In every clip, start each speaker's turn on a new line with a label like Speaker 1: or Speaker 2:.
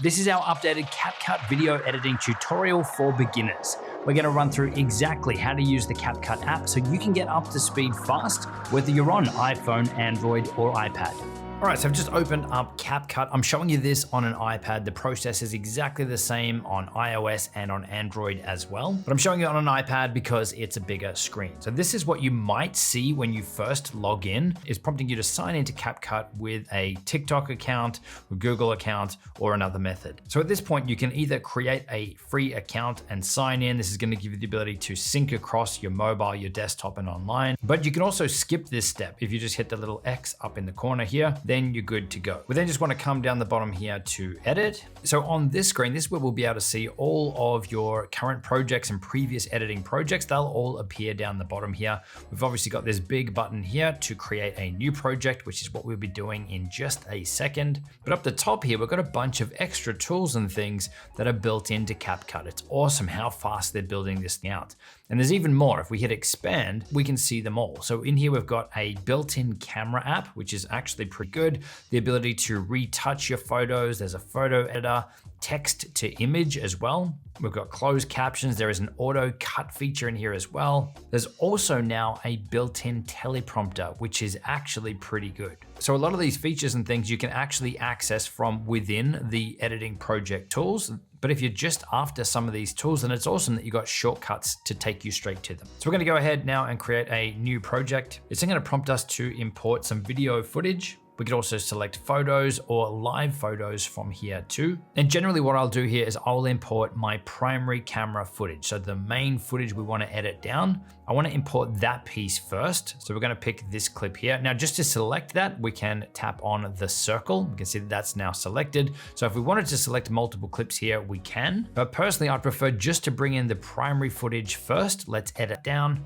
Speaker 1: This is our updated CapCut video editing tutorial for beginners. We're going to run through exactly how to use the CapCut app so you can get up to speed fast, whether you're on iPhone, Android, or iPad. All right, so I've just opened up CapCut. I'm showing you this on an iPad. The process is exactly the same on iOS and on Android as well, but I'm showing you on an iPad because it's a bigger screen. So this is what you might see when you first log in. It's prompting you to sign into CapCut with a TikTok account, a Google account, or another method. So at this point, you can either create a free account and sign in. This is going to give you the ability to sync across your mobile, your desktop, and online. But you can also skip this step. If you just hit the little X up in the corner here, then you're good to go. We then just want to come down the bottom here to edit. So on this screen, this is where we'll be able to see all of your current projects and previous editing projects. They'll all appear down the bottom here. We've obviously got this big button here to create a new project, which is what we'll be doing in just a second. But up the top here, we've got a bunch of extra tools and things that are built into CapCut. It's awesome how fast they're building this thing out. And there's even more. If we hit expand, we can see them all. So in here, we've got a built-in camera app, which is actually pretty good. The ability to retouch your photos. There's a photo editor, text to image as well. We've got closed captions. There is an auto cut feature in here as well. There's also now a built-in teleprompter, which is actually pretty good. So a lot of these features and things you can actually access from within the editing project tools. But if you're just after some of these tools, then it's awesome that you got shortcuts to take you straight to them. So we're gonna go ahead now and create a new project. It's gonna prompt us to import some video footage. We could also select photos or live photos from here too. And generally what I'll do here is I'll import my primary camera footage. So the main footage we want to edit down, I want to import that piece first. So we're going to pick this clip here. Now, just to select that, we can tap on the circle. We can see that that's now selected. So if we wanted to select multiple clips here, we can. But personally, I'd prefer just to bring in the primary footage first. Let's edit down.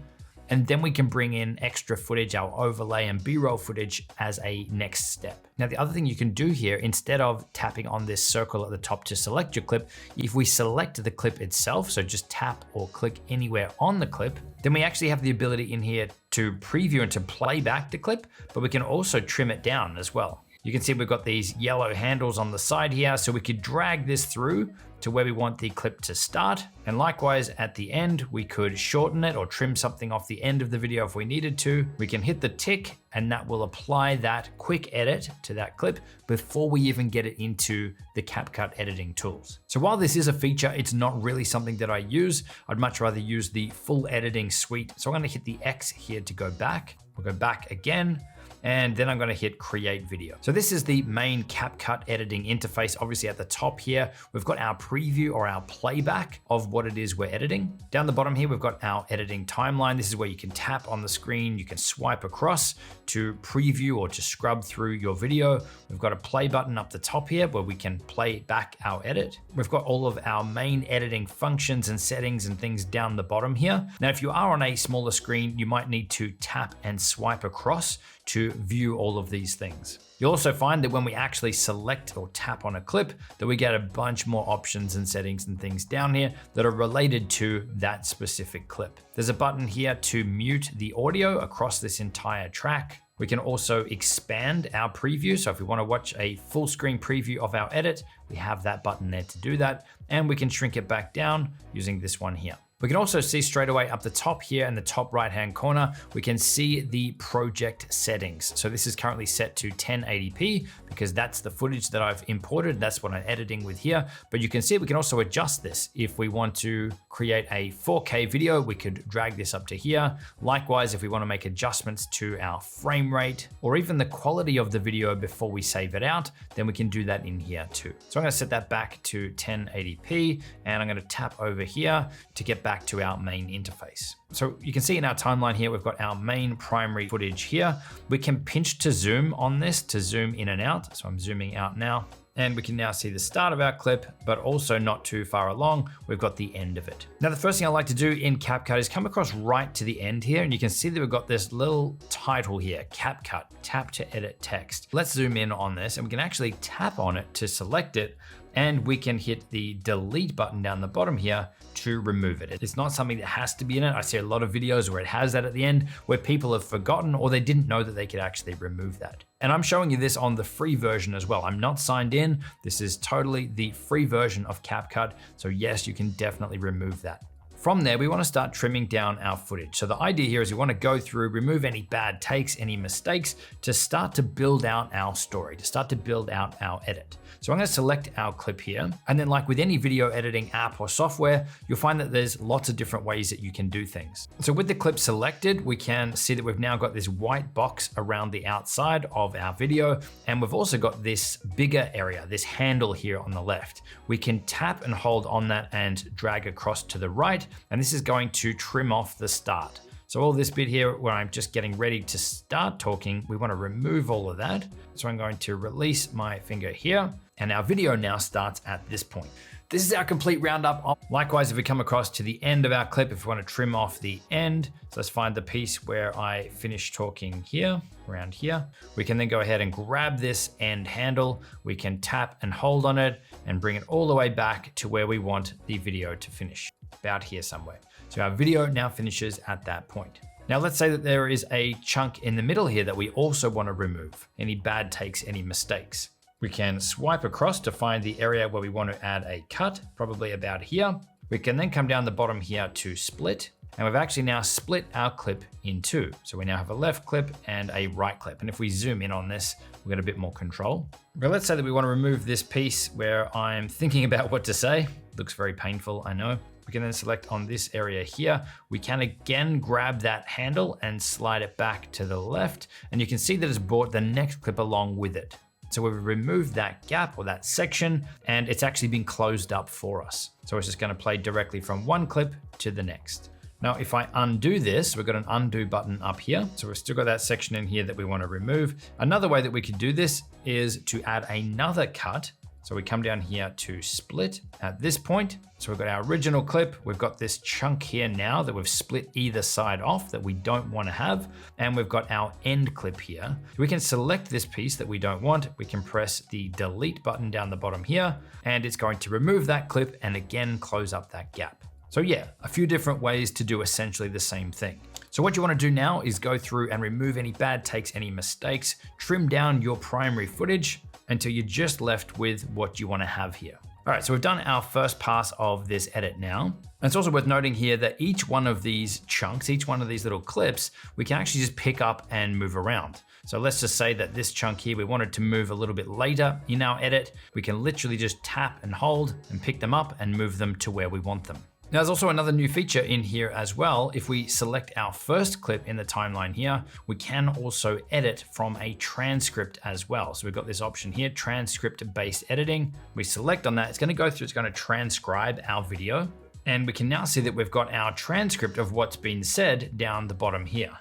Speaker 1: And then we can bring in extra footage, our overlay and B-roll footage as a next step. Now, the other thing you can do here, instead of tapping on this circle at the top to select your clip, if we select the clip itself, so just tap or click anywhere on the clip, then we actually have the ability in here to preview and to play back the clip, but we can also trim it down as well. You can see we've got these yellow handles on the side here, so we could drag this through to where we want the clip to start. And likewise at the end, we could shorten it or trim something off the end of the video if we needed to. We can hit the tick and that will apply that quick edit to that clip before we even get it into the CapCut editing tools. So while this is a feature, it's not really something that I use. I'd much rather use the full editing suite. So I'm gonna hit the X here to go back. We'll go back again. And then I'm gonna hit create video. So this is the main CapCut editing interface. Obviously at the top here, we've got our preview or our playback of what it is we're editing. Down the bottom here, we've got our editing timeline. This is where you can tap on the screen. You can swipe across to preview or to scrub through your video. We've got a play button up the top here where we can play back our edit. We've got all of our main editing functions and settings and things down the bottom here. Now, if you are on a smaller screen, you might need to tap and swipe across to view all of these things. You'll also find that when we actually select or tap on a clip, that we get a bunch more options and settings and things down here that are related to that specific clip. There's a button here to mute the audio across this entire track. We can also expand our preview. So if we want to watch a full screen preview of our edit, we have that button there to do that. And we can shrink it back down using this one here. We can also see straight away up the top here in the top right-hand corner, we can see the project settings. So this is currently set to 1080p because that's the footage that I've imported. That's what I'm editing with here. But you can see we can also adjust this. If we want to create a 4K video, we could drag this up to here. Likewise, if we want to make adjustments to our frame rate or even the quality of the video before we save it out, then we can do that in here too. So I'm going to set that back to 1080p and I'm going to tap over here to get back to our main interface. So you can see in our timeline here, we've got our main primary footage here. We can pinch to zoom on this to zoom in and out. So I'm zooming out now. And we can now see the start of our clip, but also not too far along, we've got the end of it. Now, the first thing I like to do in CapCut is come across right to the end here, and you can see that we've got this little title here, CapCut, tap to edit text. Let's zoom in on this, and we can actually tap on it to select it, and we can hit the delete button down the bottom here to remove it. It's not something that has to be in it. I see a lot of videos where it has that at the end where people have forgotten or they didn't know that they could actually remove that. And I'm showing you this on the free version as well. I'm not signed in. This is totally the free version of CapCut. So yes, you can definitely remove that. From there, we want to start trimming down our footage. So the idea here is we want to go through, remove any bad takes, any mistakes to start to build out our story, to start to build out our edit. So I'm going to select our clip here. And then like with any video editing app or software, you'll find that there's lots of different ways that you can do things. So with the clip selected, we can see that we've now got this white box around the outside of our video. And we've also got this bigger area, this handle here on the left. We can tap and hold on that and drag across to the right. And this is going to trim off the start. So all this bit here where I'm just getting ready to start talking, we want to remove all of that. So I'm going to release my finger here and our video now starts at this point. This is our complete roundup. Likewise, if we come across to the end of our clip, if we want to trim off the end, so let's find the piece where I finish talking here, around here. We can then go ahead and grab this end handle. We can tap and hold on it and bring it all the way back to where we want the video to finish, about here somewhere. So our video now finishes at that point. Now let's say that there is a chunk in the middle here that we also want to remove. Any bad takes, any mistakes. We can swipe across to find the area where we want to add a cut, probably about here. We can then come down the bottom here to split. And we've actually now split our clip in two. So we now have a left clip and a right clip. And if we zoom in on this, we've got a bit more control. But let's say that we want to remove this piece where I'm thinking about what to say. Looks very painful, I know. We can then select on this area here. We can again grab that handle and slide it back to the left. And you can see that it's brought the next clip along with it. So we've removed that gap or that section and it's actually been closed up for us. So it's just going to play directly from one clip to the next. Now, if I undo this, we've got an undo button up here. So we've still got that section in here that we want to remove. Another way that we could do this is to add another cut. So we come down here to split at this point. So we've got our original clip. We've got this chunk here now that we've split either side off that we don't want to have. And we've got our end clip here. We can select this piece that we don't want. We can press the delete button down the bottom here, and it's going to remove that clip and again, close up that gap. So yeah, a few different ways to do essentially the same thing. So what you want to do now is go through and remove any bad takes, any mistakes, trim down your primary footage until you're just left with what you want to have here. All right, so we've done our first pass of this edit now. And it's also worth noting here that each one of these chunks, each one of these little clips, we can actually just pick up and move around. So let's just say that this chunk here, we wanted to move a little bit later in our edit. We can literally just tap and hold and pick them up and move them to where we want them. Now, there's also another new feature in here as well. If we select our first clip in the timeline here, we can also edit from a transcript as well. So we've got this option here, transcript-based editing. We select on that, it's going to go through, it's going to transcribe our video. And we can now see that we've got our transcript of what's been said down the bottom here.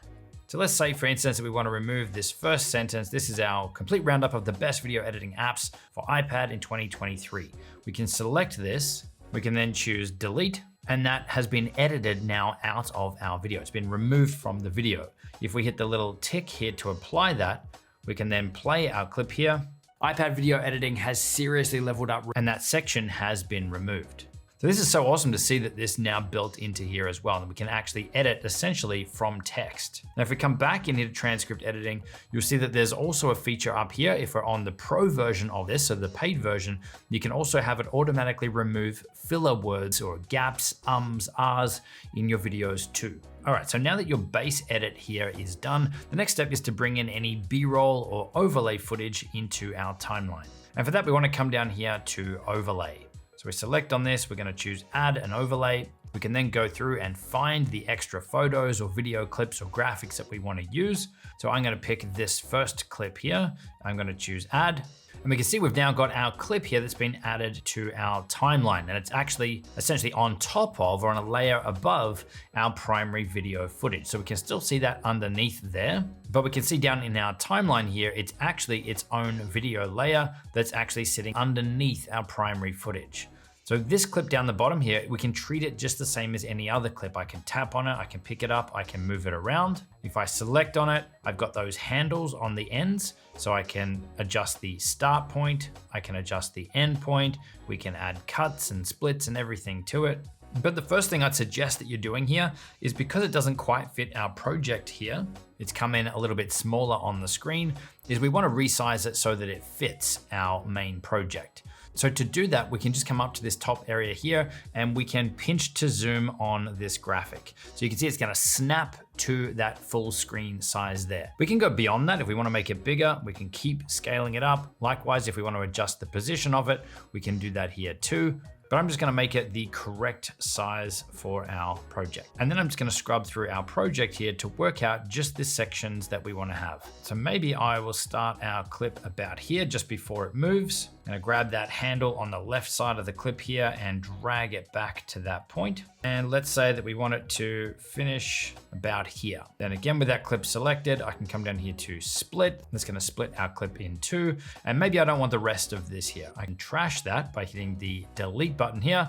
Speaker 1: So let's say, for instance, that we want to remove this first sentence. This is our complete roundup of the best video editing apps for iPad in 2023. We can select this. We can then choose delete. And that has been edited now out of our video. It's been removed from the video. If we hit the little tick here to apply that, we can then play our clip here. iPad video editing has seriously leveled up and that section has been removed. So this is so awesome to see that this now built into here as well. And we can actually edit essentially from text. Now, if we come back into transcript editing, you'll see that there's also a feature up here. If we're on the pro version of this, so the paid version, you can also have it automatically remove filler words or gaps, ums, ahs in your videos too. All right, so now that your base edit here is done, the next step is to bring in any B-roll or overlay footage into our timeline. And for that, we want to come down here to overlay. So we select on this, we're going to choose add an overlay. We can then go through and find the extra photos or video clips or graphics that we want to use. So I'm going to pick this first clip here. I'm going to choose add. And we can see we've now got our clip here that's been added to our timeline. And it's actually essentially on top of or on a layer above our primary video footage. So we can still see that underneath there, but we can see down in our timeline here, it's actually its own video layer that's actually sitting underneath our primary footage. So this clip down the bottom here, we can treat it just the same as any other clip. I can tap on it, I can pick it up, I can move it around. If I select on it, I've got those handles on the ends, so I can adjust the start point, I can adjust the end point, we can add cuts and splits and everything to it. But the first thing I'd suggest that you're doing here is, because it doesn't quite fit our project here, it's come in a little bit smaller on the screen, is we want to resize it so that it fits our main project. So to do that, we can just come up to this top area here and we can pinch to zoom on this graphic. So you can see it's going to snap to that full screen size there. We can go beyond that if we want to make it bigger. We can keep scaling it up. Likewise, if we want to adjust the position of it, we can do that here too. But I'm just going to make it the correct size for our project. And then I'm just going to scrub through our project here to work out just the sections that we want to have. So maybe I will start our clip about here just before it moves. I'm going to grab that handle on the left side of the clip here and drag it back to that point. And let's say that we want it to finish about here. Then again, with that clip selected, I can come down here to split. That's going to split our clip in two. And maybe I don't want the rest of this here. I can trash that by hitting the delete button here,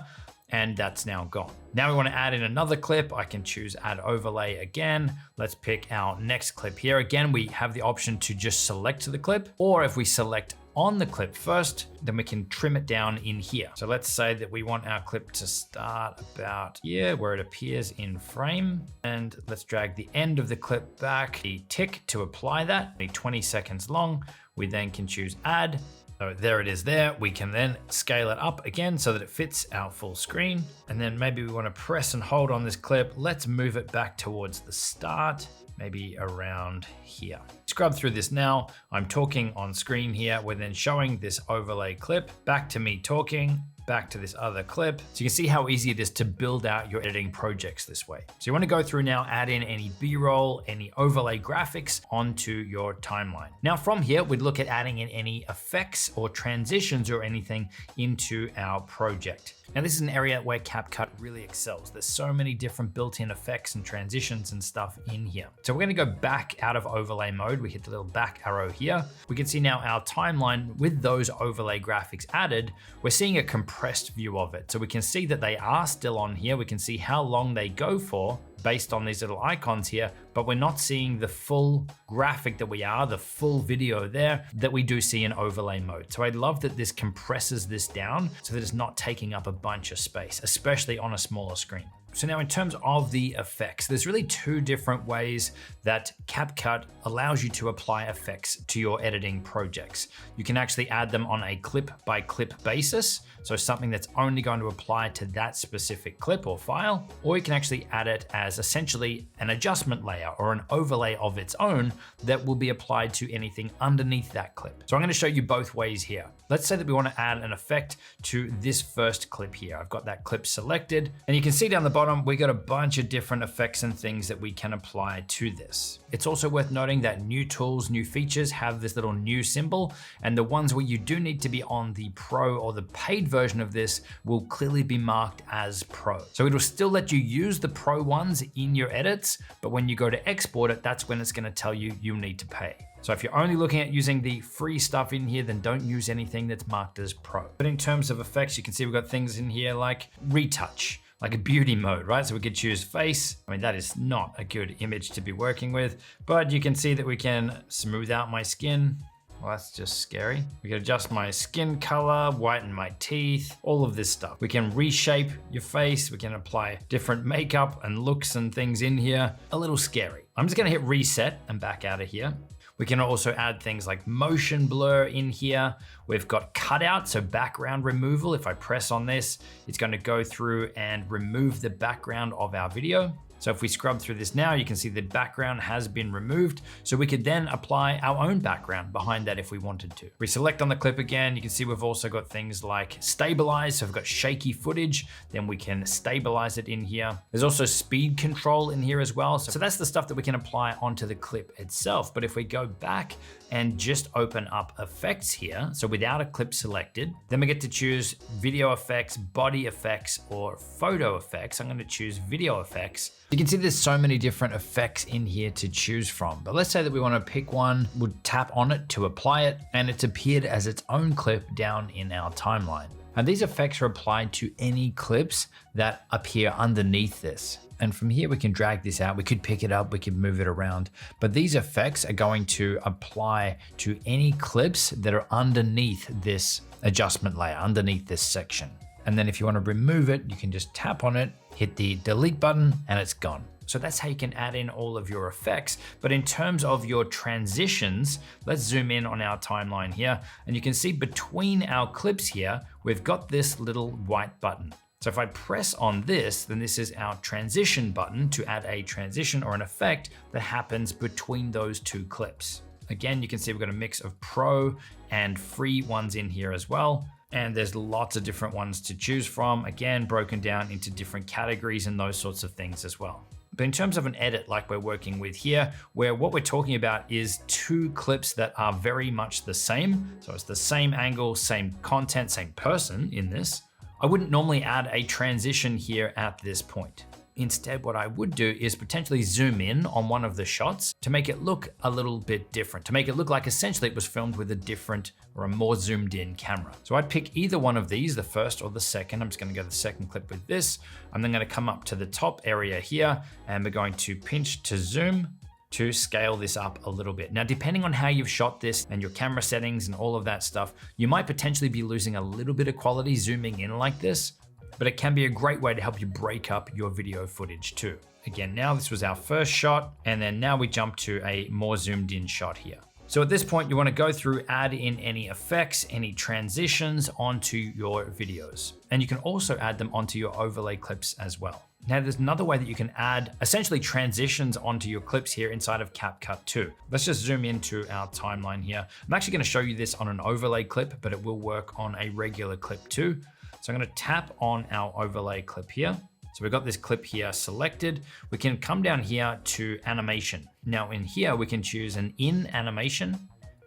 Speaker 1: and that's now gone. Now we want to add in another clip. I can choose add overlay again. Let's pick our next clip here. Again, we have the option to just select the clip, or if we select on the clip first, then we can trim it down in here. So let's say that we want our clip to start about here where it appears in frame. And let's drag the end of the clip back, the tick to apply that, be 20 seconds long. We then can choose add. So there it is there. We can then scale it up again so that it fits our full screen. And then maybe we want to press and hold on this clip. Let's move it back towards the start, maybe around here. Scrub through this now. I'm talking on screen here. We're then showing this overlay clip, back to me talking, back to this other clip. So you can see how easy it is to build out your editing projects this way. So you want to go through now, add in any B-roll, any overlay graphics onto your timeline. Now from here, we'd look at adding in any effects or transitions or anything into our project. Now this is an area where CapCut really excels. There's so many different built-in effects and transitions and stuff in here. So we're gonna go back out of overlay mode. We hit the little back arrow here. We can see now our timeline with those overlay graphics added, we're seeing a compressed view of it. So we can see that they are still on here. We can see how long they go for based on these little icons here, but we're not seeing the full graphic that we are, the full video there that we do see in overlay mode. So I love that this compresses this down so that it's not taking up a bunch of space, especially on a smaller screen. So now in terms of the effects, there's really two different ways that CapCut allows you to apply effects to your editing projects. You can actually add them on a clip by clip basis, so something that's only going to apply to that specific clip or file, or you can actually add it as essentially an adjustment layer or an overlay of its own that will be applied to anything underneath that clip. So I'm going to show you both ways here. Let's say that we want to add an effect to this first clip here. I've got that clip selected, and you can see down the bottom, we got a bunch of different effects and things that we can apply to this. It's also worth noting that new tools, new features have this little new symbol, and the ones where you do need to be on the pro or the paid version of this will clearly be marked as pro. So it'll still let you use the pro ones in your edits, but when you go to export it, that's when it's going to tell you you need to pay. So if you're only looking at using the free stuff in here, then don't use anything that's marked as pro. But in terms of effects, you can see we've got things in here like retouch, like a beauty mode, right? So we could choose face. I mean, that is not a good image to be working with, but you can see that we can smooth out my skin. Well, that's just scary. We can adjust my skin color, whiten my teeth, all of this stuff. We can reshape your face. We can apply different makeup and looks and things in here. A little scary. I'm just gonna hit reset and back out of here. We can also add things like motion blur in here. We've got cutout, so background removal. If I press on this, it's going to go through and remove the background of our video. So if we scrub through this now, you can see the background has been removed. So we could then apply our own background behind that if we wanted to. We select on the clip again, you can see we've also got things like stabilize. So if we've got shaky footage, then we can stabilize it in here. There's also speed control in here as well. So that's the stuff that we can apply onto the clip itself. But if we go back and just open up effects here, so without a clip selected, then we get to choose video effects, body effects, or photo effects. I'm going to choose video effects. You can see there's so many different effects in here to choose from, but let's say that we want to pick one, we'll tap on it to apply it, and it's appeared as its own clip down in our timeline. And these effects are applied to any clips that appear underneath this. And from here, we can drag this out. We could pick it up, we could move it around, but these effects are going to apply to any clips that are underneath this adjustment layer, underneath this section. And then if you want to remove it, you can just tap on it, hit the delete button, and it's gone. So that's how you can add in all of your effects. But in terms of your transitions, let's zoom in on our timeline here. And you can see between our clips here, we've got this little white button. So if I press on this, then this is our transition button to add a transition or an effect that happens between those two clips. Again, you can see we've got a mix of pro and free ones in here as well. And there's lots of different ones to choose from, again, broken down into different categories and those sorts of things as well. But in terms of an edit like we're working with here, where what we're talking about is two clips that are very much the same. So it's the same angle, same content, same person in this. I wouldn't normally add a transition here at this point. Instead, what I would do is potentially zoom in on one of the shots to make it look a little bit different, to make it look like essentially it was filmed with a different or a more zoomed in camera. So I'd pick either one of these, the first or the second. I'm just gonna go to the second clip with this. I'm then gonna come up to the top area here and we're going to pinch to zoom to scale this up a little bit. Now, depending on how you've shot this and your camera settings and all of that stuff, you might potentially be losing a little bit of quality zooming in like this, but it can be a great way to help you break up your video footage too. Again, now this was our first shot, and then now we jump to a more zoomed in shot here. So at this point, you want to go through, add in any effects, any transitions onto your videos. And you can also add them onto your overlay clips as well. Now there's another way that you can add essentially transitions onto your clips here inside of CapCut too. Let's just zoom into our timeline here. I'm actually going to show you this on an overlay clip, but it will work on a regular clip too. So I'm going to tap on our overlay clip here. So we've got this clip here selected. We can come down here to animation. Now in here, we can choose an in animation,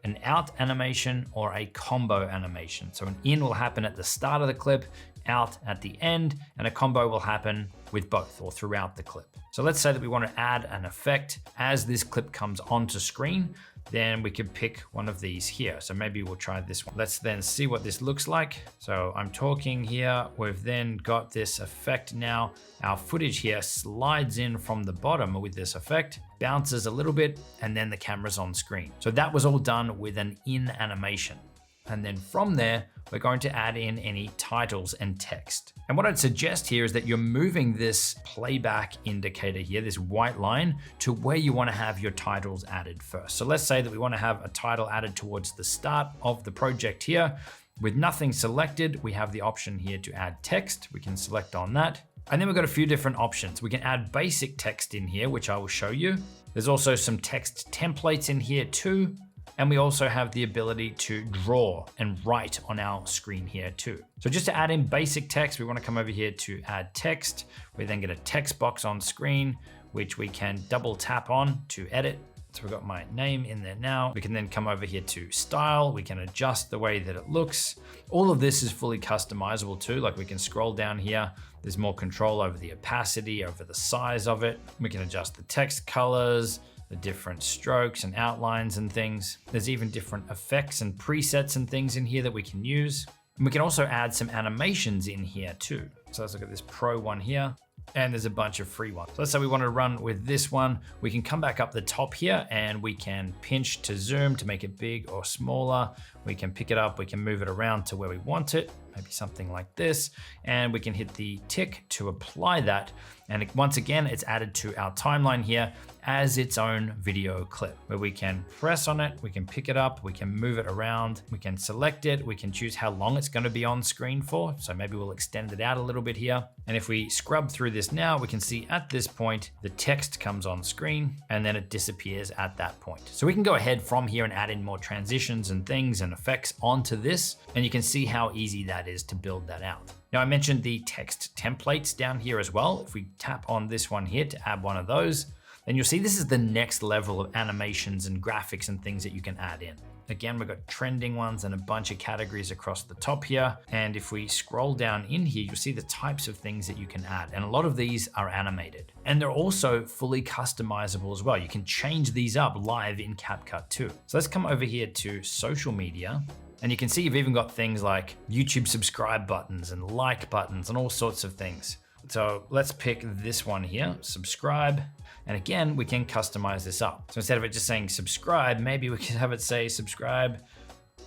Speaker 1: an out animation, or a combo animation. So an in will happen at the start of the clip, out at the end, and a combo will happen with both or throughout the clip. So let's say that we want to add an effect as this clip comes onto screen, then we could pick one of these here. So maybe we'll try this one. Let's then see what this looks like. So I'm talking here, we've then got this effect now. Our footage here slides in from the bottom with this effect, bounces a little bit, and then the camera's on screen. So that was all done with an in animation. And then from there, we're going to add in any titles and text. And what I'd suggest here is that you're moving this playback indicator here, this white line, to where you want to have your titles added first. So let's say that we want to have a title added towards the start of the project here. With nothing selected, we have the option here to add text. We can select on that. And then we've got a few different options. We can add basic text in here, which I will show you. There's also some text templates in here too. And we also have the ability to draw and write on our screen here too. So just to add in basic text, we want to come over here to add text. We then get a text box on screen, which we can double tap on to edit. So we've got my name in there now. We can then come over here to style. We can adjust the way that it looks. All of this is fully customizable too. Like we can scroll down here. There's more control over the opacity, over the size of it. We can adjust the text colors, the different strokes and outlines and things. There's even different effects and presets and things in here that we can use. And we can also add some animations in here too. So let's look at this pro one here. And there's a bunch of free ones. So let's say we want to run with this one. We can come back up the top here and we can pinch to zoom to make it big or smaller. We can pick it up, we can move it around to where we want it, maybe something like this. And we can hit the tick to apply that. And once again, it's added to our timeline here as its own video clip where we can press on it, we can pick it up, we can move it around, we can select it, we can choose how long it's going to be on screen for. So maybe we'll extend it out a little bit here. And if we scrub through this now, we can see at this point, the text comes on screen and then it disappears at that point. So we can go ahead from here and add in more transitions and things and effects onto this. And you can see how easy that is to build that out. Now I mentioned the text templates down here as well. If we tap on this one here to add one of those, then you'll see this is the next level of animations and graphics and things that you can add in. Again, we've got trending ones and a bunch of categories across the top here. And if we scroll down in here, you'll see the types of things that you can add. And a lot of these are animated. And they're also fully customizable as well. You can change these up live in CapCut too. So let's come over here to social media. And you can see you've even got things like YouTube subscribe buttons and like buttons and all sorts of things. So let's pick this one here, subscribe. And again, we can customize this up. So instead of it just saying subscribe, maybe we can have it say subscribe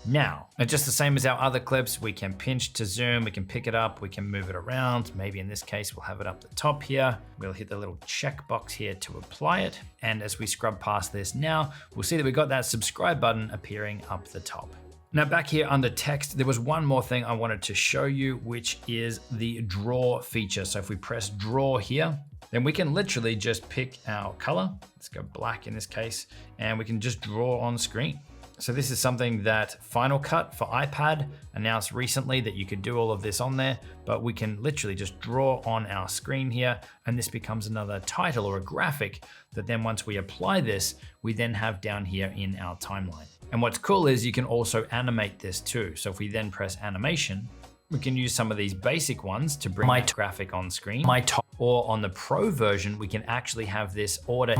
Speaker 1: now. And just the same as our other clips, we can pinch to zoom, we can pick it up, we can move it around. Maybe in this case, we'll have it up the top here. We'll hit the little checkbox here to apply it. And as we scrub past this now, we'll see that we've got that subscribe button appearing up the top. Now back here under text, there was one more thing I wanted to show you, which is the draw feature. So if we press draw here, then we can literally just pick our color. Let's go black in this case, and we can just draw on screen. So this is something that Final Cut for iPad announced recently, that you could do all of this on there, but we can literally just draw on our screen here, and this becomes another title or a graphic that then once we apply this, we then have down here in our timeline. And what's cool is you can also animate this too. So if we then press animation, we can use some of these basic ones to bring that graphic on screen. Or on the Pro version, we can actually have this order.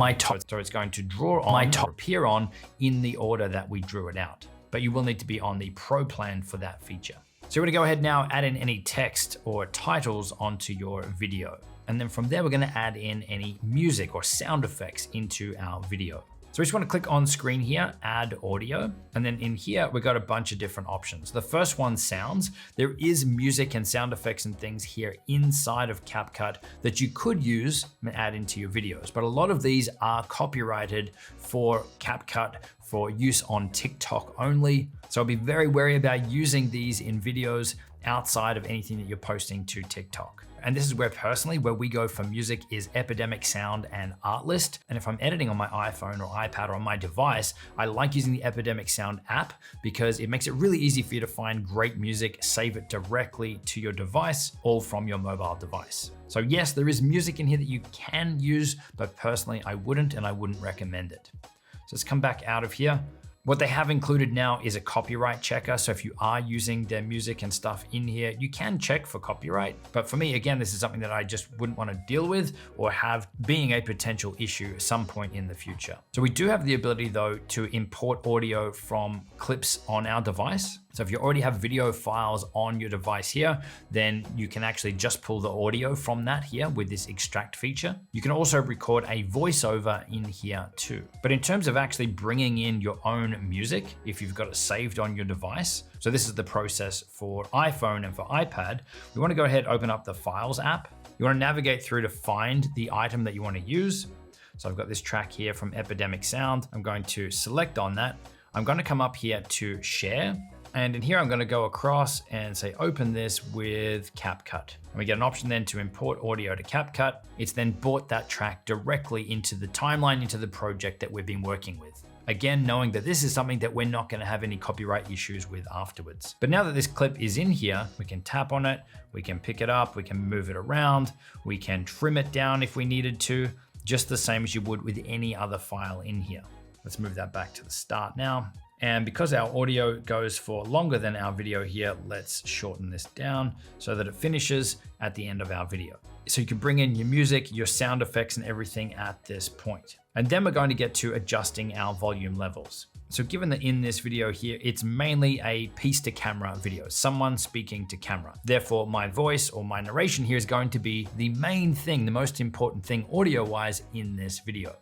Speaker 1: So it's going to draw on or appear on in the order that we drew it out. But you will need to be on the Pro plan for that feature. So we're gonna go ahead now, add in any text or titles onto your video. And then from there, we're gonna add in any music or sound effects into our video. So we just want to click on screen here, add audio. And then in here, we've got a bunch of different options. The first one, sounds. There is music and sound effects and things here inside of CapCut that you could use and add into your videos. But a lot of these are copyrighted for CapCut for use on TikTok only. So be very wary about using these in videos outside of anything that you're posting to TikTok. And this is where personally, where we go for music is Epidemic Sound and Artlist. And if I'm editing on my iPhone or iPad or on my device, I like using the Epidemic Sound app because it makes it really easy for you to find great music, save it directly to your device, all from your mobile device. So yes, there is music in here that you can use, but personally, I wouldn't and I wouldn't recommend it. So let's come back out of here. What they have included now is a copyright checker. So if you are using their music and stuff in here, you can check for copyright. But for me, again, this is something that I just wouldn't want to deal with or have being a potential issue at some point in the future. So we do have the ability though to import audio from clips on our device. So if you already have video files on your device here, then you can actually just pull the audio from that here with this extract feature. You can also record a voiceover in here too. But in terms of actually bringing in your own music, if you've got it saved on your device, so this is the process for iPhone and for iPad, we want to go ahead, open up the Files app. You want to navigate through to find the item that you want to use. So I've got this track here from Epidemic Sound. I'm going to select on that. I'm going to come up here to Share. And in here, I'm gonna go across and say, open this with CapCut. And we get an option then to import audio to CapCut. It's then brought that track directly into the timeline, into the project that we've been working with. Again, knowing that this is something that we're not gonna have any copyright issues with afterwards. But now that this clip is in here, we can tap on it, we can pick it up, we can move it around, we can trim it down if we needed to, just the same as you would with any other file in here. Let's move that back to the start now. And because our audio goes for longer than our video here, let's shorten this down so that it finishes at the end of our video. So you can bring in your music, your sound effects and everything at this point. And then we're going to get to adjusting our volume levels. So given that in this video here, it's mainly a piece to camera video, someone speaking to camera. Therefore, my voice or my narration here is going to be the main thing, the most important thing audio-wise in this video.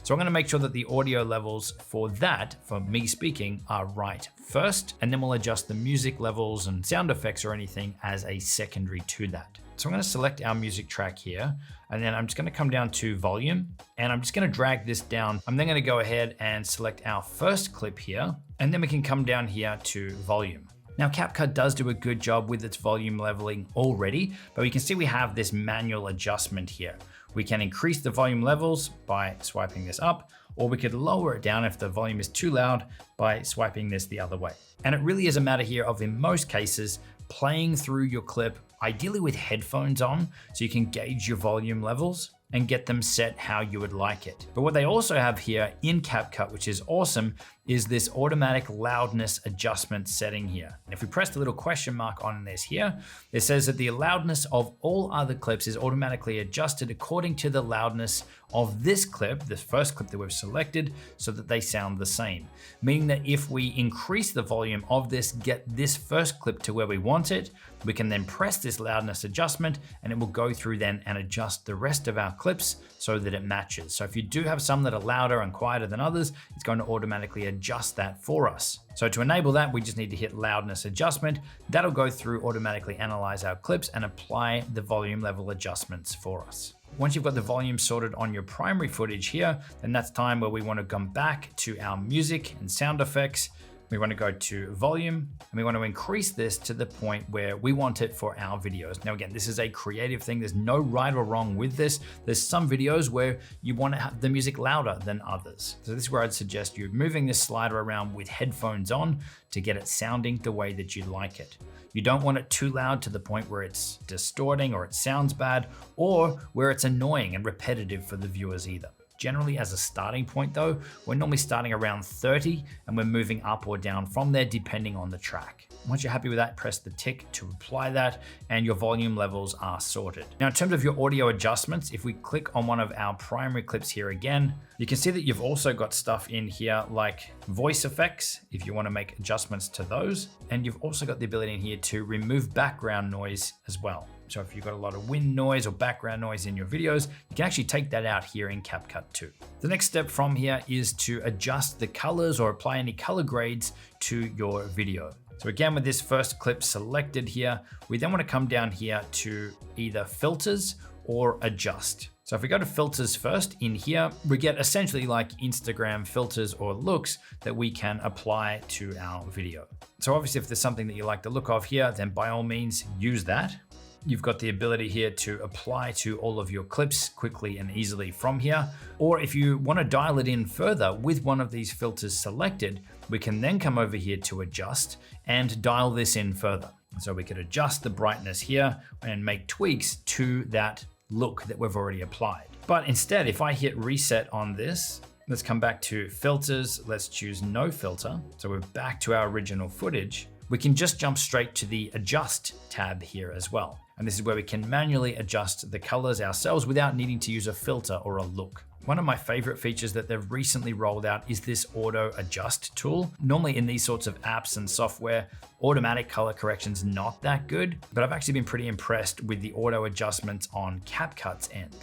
Speaker 1: So I'm gonna make sure that the audio levels for that, for me speaking, are right first, and then we'll adjust the music levels and sound effects or anything as a secondary to that. So I'm gonna select our music track here, and then I'm just gonna come down to volume, and I'm just gonna drag this down. I'm then gonna go ahead and select our first clip here, and then we can come down here to volume. Now CapCut does do a good job with its volume leveling already, but we can see we have this manual adjustment here. We can increase the volume levels by swiping this up, or we could lower it down if the volume is too loud by swiping this the other way. And it really is a matter here of, in most cases, playing through your clip, ideally with headphones on, so you can gauge your volume levels and get them set how you would like it. But what they also have here in CapCut, which is awesome, is this automatic loudness adjustment setting here. And if we press the little question mark on this here, it says that the loudness of all other clips is automatically adjusted according to the loudness of this clip, this first clip that we've selected, so that they sound the same. Meaning that if we increase the volume of this, get this first clip to where we want it, we can then press this loudness adjustment and it will go through then and adjust the rest of our clips so that it matches. So if you do have some that are louder and quieter than others, it's going to automatically adjust that for us. So to enable that, we just need to hit loudness adjustment. That'll go through, automatically analyze our clips and apply the volume level adjustments for us. Once you've got the volume sorted on your primary footage here, then that's time where we want to come back to our music and sound effects. We want to go to volume and we want to increase this to the point where we want it for our videos. Now, again, this is a creative thing. There's no right or wrong with this. There's some videos where you want to have the music louder than others. So this is where I'd suggest you moving this slider around with headphones on to get it sounding the way that you like it. You don't want it too loud to the point where it's distorting or it sounds bad, or where it's annoying and repetitive for the viewers either. Generally, as a starting point though, we're normally starting around 30 and we're moving up or down from there depending on the track. Once you're happy with that, press the tick to apply that and your volume levels are sorted. Now, in terms of your audio adjustments, if we click on one of our primary clips here again, you can see that you've also got stuff in here like voice effects, if you want to make adjustments to those. And you've also got the ability in here to remove background noise as well. So if you've got a lot of wind noise or background noise in your videos, you can actually take that out here in CapCut too. The next step from here is to adjust the colors or apply any color grades to your video. So again, with this first clip selected here, we then want to come down here to either filters or adjust. So if we go to filters first in here, we get essentially like Instagram filters or looks that we can apply to our video. So obviously if there's something that you like the look of here, then by all means use that. You've got the ability here to apply to all of your clips quickly and easily from here. Or if you want to dial it in further with one of these filters selected, we can then come over here to adjust and dial this in further. So we could adjust the brightness here and make tweaks to that look that we've already applied. But instead, if I hit reset on this, let's come back to filters. Let's choose no filter. So we're back to our original footage. We can just jump straight to the adjust tab here as well. And this is where we can manually adjust the colors ourselves without needing to use a filter or a look. One of my favorite features that they've recently rolled out is this auto adjust tool. Normally in these sorts of apps and software, automatic color correction's not that good, but I've actually been pretty impressed with the auto adjustments on CapCut's end.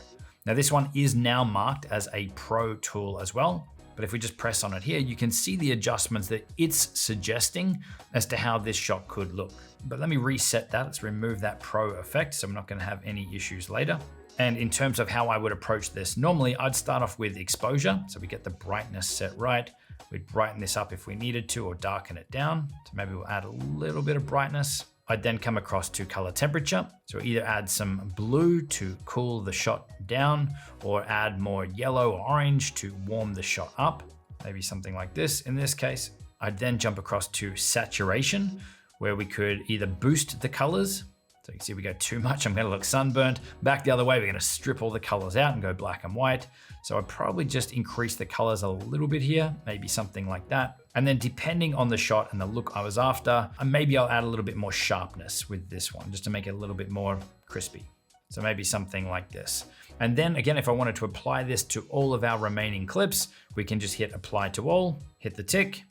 Speaker 1: Now this one is now marked as a pro tool as well. But if we just press on it here, you can see the adjustments that it's suggesting as to how this shot could look. But let me reset that. Let's remove that pro effect so I'm not going to have any issues later. And in terms of how I would approach this, normally I'd start off with exposure. So we get the brightness set right. We'd brighten this up if we needed to or darken it down. So maybe we'll add a little bit of brightness. I'd then come across to color temperature. So either add some blue to cool the shot down or add more yellow or orange to warm the shot up. Maybe something like this in this case. I'd then jump across to saturation, where we could either boost the colors. So you can see we go too much, I'm gonna look sunburnt. Back the other way, we're gonna strip all the colors out and go black and white. So I'd probably just increase the colors a little bit here, maybe something like that. And then depending on the shot and the look I was after, maybe I'll add a little bit more sharpness with this one, just to make it a little bit more crispy. So maybe something like this. And then again, if I wanted to apply this to all of our remaining clips, we can just hit apply to all, hit the tick,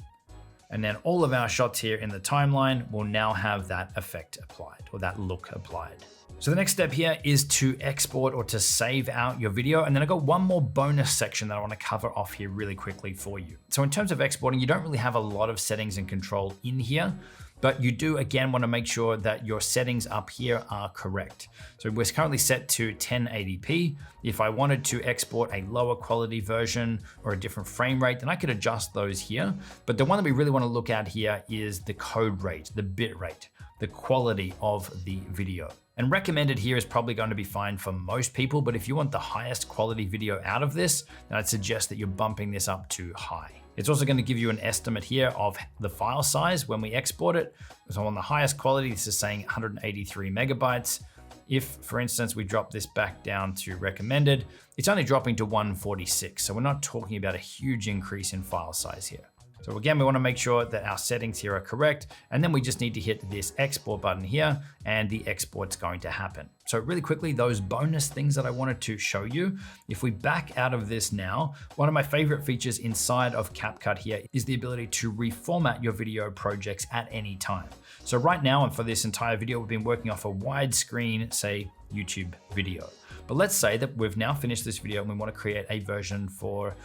Speaker 1: and then all of our shots here in the timeline will now have that effect applied or that look applied. So the next step here is to export or to save out your video. And then I've got one more bonus section that I want to cover off here really quickly for you. So in terms of exporting, you don't really have a lot of settings and control in here, but you do again want to make sure that your settings up here are correct. So we're currently set to 1080p. If I wanted to export a lower quality version or a different frame rate, then I could adjust those here. But the one that we really want to look at here is the code rate, the bit rate, the quality of the video. And recommended here is probably going to be fine for most people, but if you want the highest quality video out of this, then I'd suggest that you're bumping this up to high. It's also going to give you an estimate here of the file size when we export it. So on the highest quality, this is saying 183 megabytes. If, for instance, we drop this back down to recommended, it's only dropping to 146. So we're not talking about a huge increase in file size here. So again, we want to make sure that our settings here are correct. And then we just need to hit this export button here and the export's going to happen. So really quickly, those bonus things that I wanted to show you, if we back out of this now, one of my favorite features inside of CapCut here is the ability to reformat your video projects at any time. So right now, and for this entire video, we've been working off a widescreen, say, YouTube video. But let's say that we've now finished this video and we want to create a version for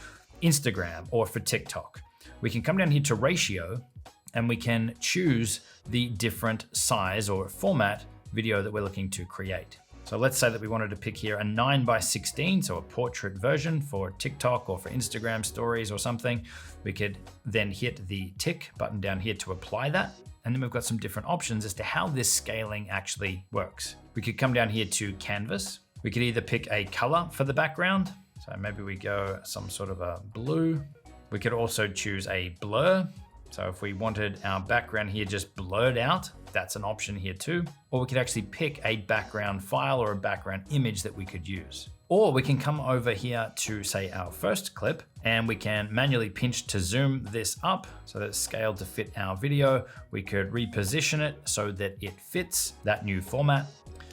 Speaker 1: Instagram or for TikTok. We can come down here to ratio and we can choose the different size or format video that we're looking to create. So let's say that we wanted to pick here a 9:16, so a portrait version for TikTok or for Instagram stories or something. We could then hit the tick button down here to apply that. And then we've got some different options as to how this scaling actually works. We could come down here to canvas. We could either pick a color for the background. So maybe we go some sort of a blue. We could also choose a blur. So if we wanted our background here just blurred out, that's an option here too. Or we could actually pick a background file or a background image that we could use. Or we can come over here to say our first clip and we can manually pinch to zoom this up so that it's scaled to fit our video. We could reposition it so that it fits that new format.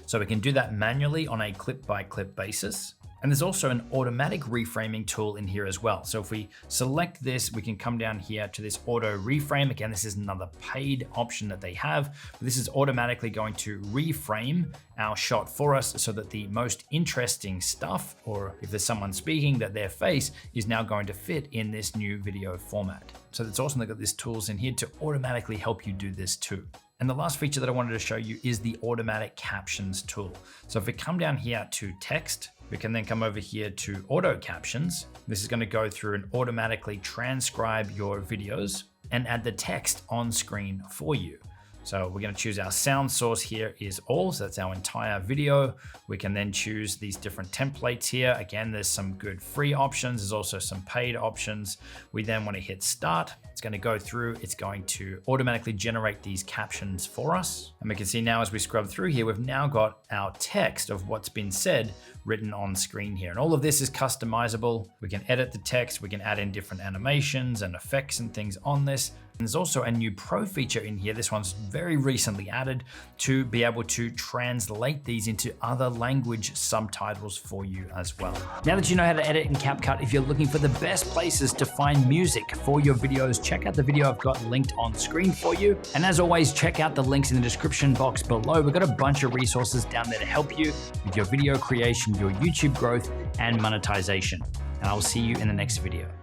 Speaker 1: So we can do that manually on a clip-by-clip basis. And there's also an automatic reframing tool in here as well. So if we select this, we can come down here to this auto reframe. Again, this is another paid option that they have, but this is automatically going to reframe our shot for us so that the most interesting stuff, or if there's someone speaking, that their face is now going to fit in this new video format. So it's awesome they've got these tools in here to automatically help you do this too. And the last feature that I wanted to show you is the automatic captions tool. So if we come down here to text, we can then come over here to auto captions. This is going to go through and automatically transcribe your videos and add the text on screen for you. So we're going to choose our sound source here is all, so that's our entire video. We can then choose these different templates here. Again, there's some good free options. There's also some paid options. We then want to hit start. It's going to go through. It's going to automatically generate these captions for us. And we can see now as we scrub through here, we've now got our text of what's been said written on screen here. And all of this is customizable. We can edit the text. We can add in different animations and effects and things on this. And there's also a new pro feature in here. This one's very recently added to be able to translate these into other language subtitles for you as well. Now that you know how to edit in CapCut, if you're looking for the best places to find music for your videos, check out the video I've got linked on screen for you. And as always, check out the links in the description box below. We've got a bunch of resources down there to help you with your video creation, your YouTube growth, and monetization. And I will see you in the next video.